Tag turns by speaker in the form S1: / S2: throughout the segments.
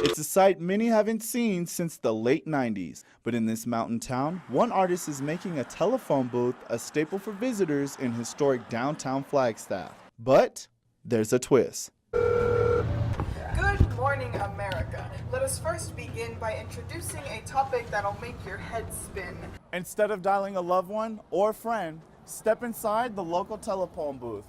S1: It's a sight many haven't seen since the late 90s, but in this mountain town, one artist is making a telephone booth a staple for visitors in historic downtown Flagstaff. But there's a twist.
S2: Good morning, America. Let us first begin by introducing a topic that'll make your head spin.
S1: Instead of dialing a loved one or friend, step inside the local Telepoem Booth,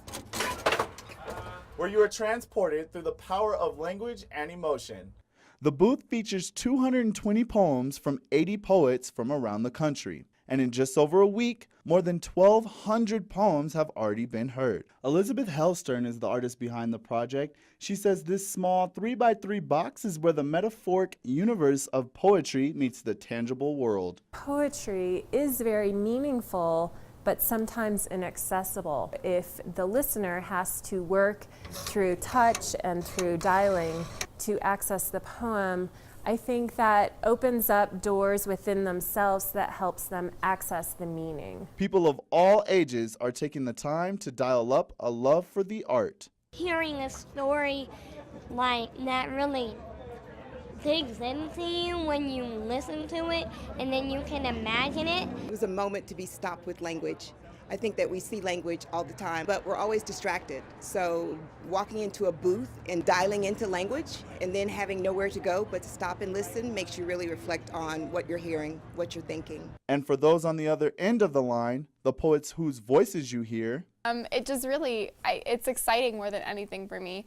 S1: where you are transported through the power of language and emotion. The booth features 220 poems from 80 poets from around the country. And in just over a week, more than 1,200 poems have already been heard. Elizabeth Hellstern is the artist behind the project. She says this small 3x3 box is where the metaphoric universe of poetry meets the tangible world.
S3: Poetry is very meaningful, but sometimes inaccessible. If the listener has to work through touch and through dialing to access the poem, I think that opens up doors within themselves that helps them access the meaning.
S1: People of all ages are taking the time to dial up a love for the art.
S4: Hearing a story like that really digs into you when you listen to it, and then you can imagine it.
S5: It was a moment to be stopped with language. I think that we see language all the time, but we're always distracted. So walking into a booth and dialing into language and then having nowhere to go but to stop and listen makes you really reflect on what you're hearing, what you're thinking.
S1: And for those on the other end of the line, the poets whose voices you hear,
S6: it just really, it's exciting more than anything for me,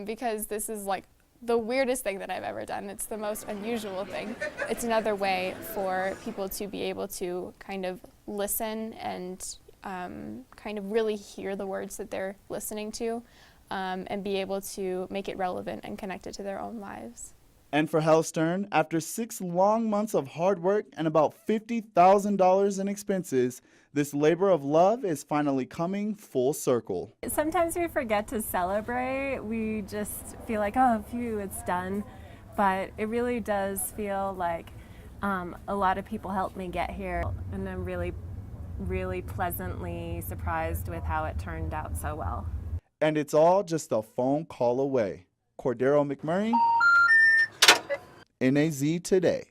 S6: because this is like the weirdest thing that I've ever done. It's the most unusual thing. It's another way for people to be able to kind of listen and kind of really hear the words that they're listening to, and be able to make it relevant and connect it to their own lives.
S1: And for Hellstern, after 6 long months of hard work and about $50,000 in expenses, this labor of love is finally coming full circle.
S3: Sometimes we forget to celebrate. We just feel like, oh, phew, it's done. But it really does feel like a lot of people helped me get here. And I'm really pleasantly surprised with how it turned out so well.
S1: And it's all just a phone call away. Cordero McMurray, NAZ Today.